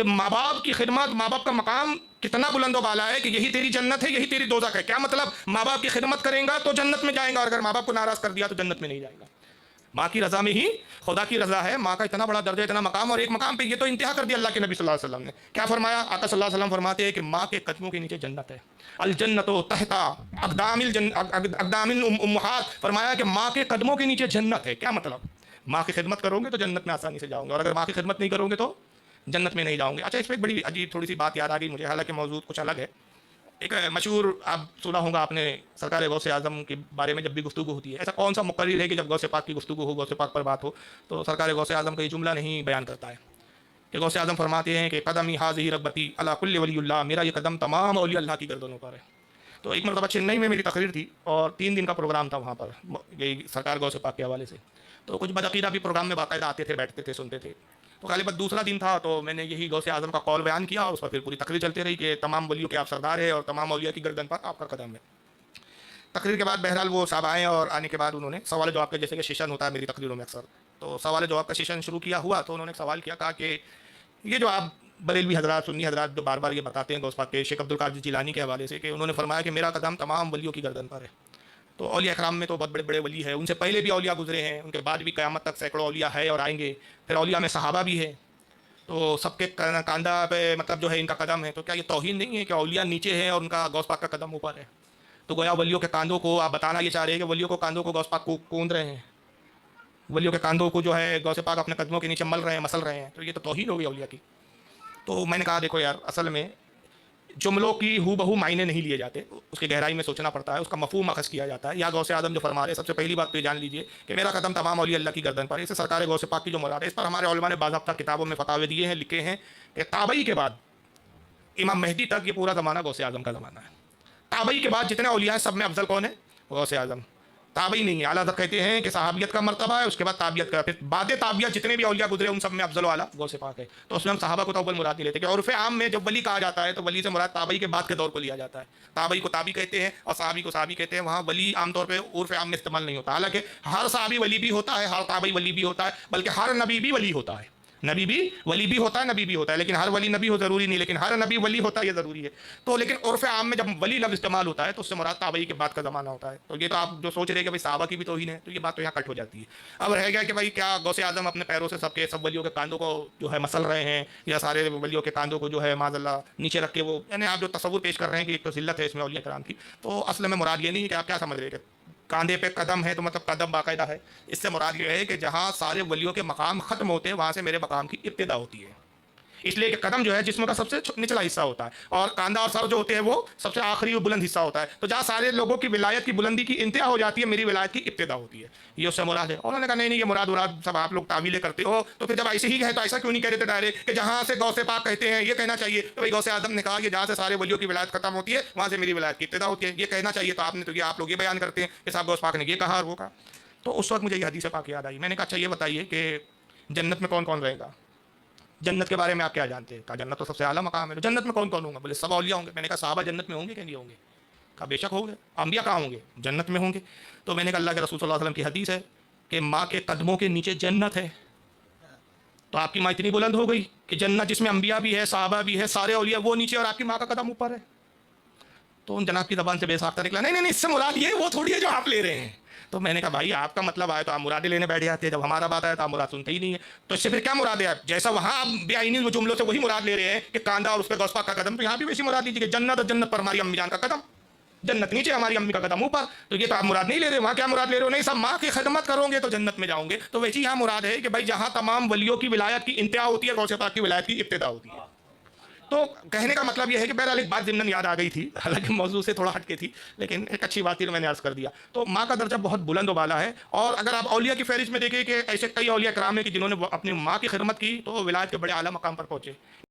کہ ماں باپ کی خدمت، ماں باپ کا مقام کتنا بلند و بالا ہے کہ یہی تیری جنت ہے، یہی تیری دوزخ ہے۔ کیا مطلب؟ ماں باپ کی خدمت کریں گا تو جنت میں جائیں گا، اور اگر ماں باپ کو ناراض کر دیا تو جنت میں نہیں جائے گا۔ ماں کی رضا میں ہی خدا کی رضا ہے۔ ماں کا اتنا بڑا درجہ، اتنا مقام، اور ایک مقام پہ یہ تو انتہا کر دیا اللہ کے نبی صلی اللہ علیہ وسلم نے۔ کیا فرمایا؟ آقا صلی اللہ علیہ وسلم فرماتے ہیں کہ ماں کے قدموں کے نیچے جنت ہے۔ الجنت تحت اقدام الامہات، فرمایا کہ ماں کے قدموں کے نیچے جنت ہے۔ کیا مطلب؟ ماں کی خدمت کرو گے تو جنت میں آسانی سے جاؤ گے، اور اگر ماں کی خدمت نہیں کرو گے تو جنت میں نہیں جاؤں گے۔ اچھا، اس پہ ایک بڑی عجیب تھوڑی سی بات یاد آ گئی مجھے، حالانکہ موضوع کچھ الگ ہے۔ ایک مشہور، آپ سنا ہوگا آپ نے، سرکار غوث اعظم کے بارے میں جب بھی گفتگو ہوتی ہے، ایسا کون سا مقرر ہے کہ جب غوث پاک کی گفتگو ہو، غوث پاک پر بات ہو، تو سرکار غوث اعظم کا یہ جملہ نہیں بیان کرتا ہے کہ غوث اعظم فرماتے ہیں کہ قدمی حاذہ رغبتی علی کل ولی اللہ، میرا یہ قدم تمام اولیاء اللہ کی گردنوں پر ہے۔ تو ایک مرتبہ چنئی میں میری تقریر تھی، اور 3 دن کا پروگرام تھا وہاں پر، یہی سرکار غوث پاک کے حوالے سے۔ تو کچھ بدعقیدہ بھی پروگرام میں باقاعدہ آتے تھے، بیٹھتے تھے، سنتے تھے۔ تو غالباً دوسرا دن تھا، تو میں نے یہی غوث اعظم کا قول بیان کیا، اور اس پر پھر پوری تقریر چلتے رہی کہ تمام ولیوں کے آپ سردار ہیں، اور تمام اولیاء کی گردن پر آپ کا قدم ہے۔ تقریر کے بعد بہرحال وہ صاحب آئے، اور آنے کے بعد انہوں نے سوال جواب کا، جیسے کہ سیشن ہوتا ہے میری تقریروں میں اکثر، تو سوال جواب کا سیشن شروع کیا ہوا۔ تو انہوں نے ایک سوال کیا، کہا کہ یہ جو آپ بریلوی حضرات، سنی حضرات جو بار بار یہ بتاتے ہیں غوث پاک کے شیخ عبد القادر جیلانی کے حوالے سے، کہ انہوں نے فرمایا کہ میرا قدم تمام ولیوں کی گردن پر ہے۔ تو اولیاء اکرام میں تو بہت بڑے بڑے ولی ہیں، ان سے پہلے بھی اولیاء گزرے ہیں، ان کے بعد بھی قیامت تک سینکڑوں اولیاء ہے اور آئیں گے، پھر اولیاء میں صحابہ بھی ہیں، تو سب کے کاندھا پہ مطلب جو ہے ان کا قدم ہے۔ تو کیا یہ توہین نہیں ہے کہ اولیاء نیچے ہیں اور ان کا غوث پاک کا قدم اوپر ہے؟ تو گویا ولیوں کے کاندھوں کو آپ بتانا یہ چاہ رہے ہیں کہ ولیوں کو کاندھوں کو غوث پاک کو کوند رہے ہیں، ولیوں کے کاندھوں کو جو ہے غوث پاک اپنے قدموں کے نیچے مل رہے ہیں، مسل رہے ہیں، تو یہ تو توہین ہو گئی اولیاء کی۔ تو میں نے کہا دیکھو یار، اصل میں جملوں کی ہو بہو معنی نہیں لیے جاتے، اس کی گہرائی میں سوچنا پڑتا ہے، اس کا مفہوم اخذ کیا جاتا ہے۔ یا غوث اعظم جو فرما رہے ہیں، سب سے پہلی بات تو یہ جان لیجئے کہ میرا قدم تمام اولیاء اللہ کی گردن پر ہے، اس سے سرکار غوث پاک کی جو مراد ہے، اس پر ہمارے علماء نے باضابطہ کتابوں میں فتاوے دیے ہیں، لکھے ہیں کہ تابعی کے بعد امام مہدی تک یہ پورا زمانہ غوث اعظم کا زمانہ ہے۔ تابعی کے بعد جتنے اولیاء ہیں سب میں افضل کون ہے؟ غوث اعظم۔ تابعی نہیں ہے، اعلیٰ حضرت کہتے ہیں کہ صحابیت کا مرتبہ ہے، اس کے بعد تابعیت کا، پھر بعد تابعیت جتنے بھی اولیاء گزرے ان سب میں افضل و اعلیٰ غوث پاک ہے۔ تو اس میں ہم صحابہ کو تو اول مراد نہیں لیتے، کہ عرف عام میں جب ولی کہا جاتا ہے تو ولی سے مراد تابعی کے بعد کے دور کو لیا جاتا ہے۔ تابعی کو تابعی کہتے ہیں اور صحابی کو صحابی کہتے ہیں، وہاں ولی عام طور پہ عرف عام میں استعمال نہیں ہوتا۔ حالانکہ ہر صحابی ولی بھی ہوتا ہے، ہر تابعی ولی بھی ہوتا ہے، بلکہ ہر نبی بھی ولی ہوتا ہے۔ نبی بھی ولی بھی ہوتا ہے، نبی بھی ہوتا ہے، لیکن ہر ولی نبی ہو ضروری نہیں، لیکن ہر نبی ولی ہوتا ہے یہ ضروری ہے۔ تو لیکن عرف عام میں جب ولی لفظ استعمال ہوتا ہے تو اس سے مراد تابعی کے بعد کا زمانہ ہوتا ہے۔ تو یہ تو آپ جو سوچ رہے ہیں کہ بھائی صحابہ کی بھی توہین ہے، تو یہ بات تو یہاں کٹ ہو جاتی ہے۔ اب رہ گیا کہ بھائی کیا غوث اعظم اپنے پیروں سے سب ولیوں کے کاندھوں کو جو ہے مسل رہے ہیں، یا سارے ولیوں کے کاندھوں کو جو ہے معاذ اللہ نیچے رکھ کے وہ، یعنی آپ جو تصور پیش کر رہے ہیں کہ ایک تو ذلت ہے اس میں اولیاء کرام کی، تو اصل میں مراد یہ نہیں ہے کہ آپ کیا سمجھ رہے ہیں کہ کاندھے پہ قدم ہے تو مطلب قدم باقاعدہ ہے۔ اس سے مراد یہ ہے کہ جہاں سارے ولیوں کے مقام ختم ہوتے ہیں وہاں سے میرے مقام کی ابتدا ہوتی ہے۔ اس لیے کہ قدم جو ہے جسم کا سب سے نچلا حصہ ہوتا ہے، اور کاندھا اور سر جو ہوتے ہیں وہ سب سے آخری اور بلند حصہ ہوتا ہے۔ تو جہاں سارے لوگوں کی ولایت کی بلندی کی انتہا ہو جاتی ہے، میری ولایت کی ابتدا ہوتی ہے، یہ اس سے مراد ہے۔ اور انہوں نے کہا نہیں یہ مراد سب آپ لوگ تعویلیں کرتے ہو، تو پھر جب ایسے ہی ہے تو ایسا کیوں نہیں کہہ دیتے ڈائریکٹ کہ جہاں سے غوث پاک کہتے ہیں یہ کہنا چاہیے؟ تو غوث اعظم نے کہا کہ جہاں سے سارے ولیوں کی ولایت ختم ہوتی ہے وہاں سے میری ولایت کی ابتدا ہوتی ہے، یہ کہنا چاہیے۔ تو آپ نے تو یہ آپ لوگ یہ بیان کرتے ہیں کہ صاحب غوث پاک نے یہ کہا اور وہ کہا۔ تو اس وقت مجھے یہ حدیث پاک یاد آئی۔ میں نے کہا اچھا یہ بتائیے کہ جنت میں کون کون رہے گا؟ جنت کے بارے میں آپ کیا جانتے ہیں؟ کہا جنت تو سب سے اعلیٰ مقام ہے، تو جنت میں کون کون ہوں گا؟ بولے سب اولیاء ہوں گے۔ میں نے کہا صحابہ جنت میں ہوں گے کہ نہیں ہوں گے؟ کہا بے شک ہوں گے۔ انبیاء کہاں ہوں گے؟ جنت میں ہوں گے۔ تو میں نے کہا اللہ کے رسول صلی اللہ علیہ وسلم کی حدیث ہے کہ ماں کے قدموں کے نیچے جنت ہے، تو آپ کی ماں اتنی بلند ہو گئی کہ جنت جس میں انبیاء بھی ہے، صحابہ بھی ہے، سارے اولیاء وہ نیچے اور آپ کی ماں کا قدم اوپر ہے۔ تو ان جناب کی زبان سے بے ساختہ نکلا نہیں نہیں نہیں، اس سے مراد یہ وہ تھوڑی ہے جو آپ لے رہے ہیں۔ تو میں نے کہا بھائی آپ کا مطلب آئے تو آپ مرادیں لینے بیٹھ جاتے ہیں، جب ہمارا بات آیا تو آپ مراد سنتے ہی نہیں ہے، تو اس سے پھر کیا مراد ہے؟ آپ جیسا وہاں آپ بے آئینی جملوں سے وہی مراد لے رہے ہیں کہ کاندھا اور اس پہ غوث پاک کا قدم، تو یہاں بھی ویسی مراد لیجیے کہ جنت اور جنت پر ہماری امی جان کا قدم، جنت نیچے ہماری امی کا قدم اوپر۔ تو یہ تو آپ مراد نہیں لے رہے، وہاں کیا مراد لے رہے ہو؟ نہیں صاحب ماں کی خدمت کرو گے تو جنت میں جاؤں گے۔ تو ویسے یہاں مراد ہے کہ بھائی جہاں تمام ولیوں کی ولایت کی انتہا ہوتی ہے غوث پاک کی ولایت کی ابتدا ہوتی ہے۔ تو کہنے کا مطلب یہ ہے کہ بہرحال ایک بات ضمناً یاد آ گئی تھی، حالانکہ موضوع سے تھوڑا ہٹ کے تھی، لیکن ایک اچھی بات تھی تو میں نے عرض کر دیا۔ تو ماں کا درجہ بہت بلند و بالا ہے، اور اگر آپ اولیاء کی فہرست میں دیکھیں کہ ایسے کئی اولیاء کرام ہیں کہ جنہوں نے اپنی ماں کی خدمت کی تو وہ ولایت کے بڑے اعلیٰ مقام پر پہنچے۔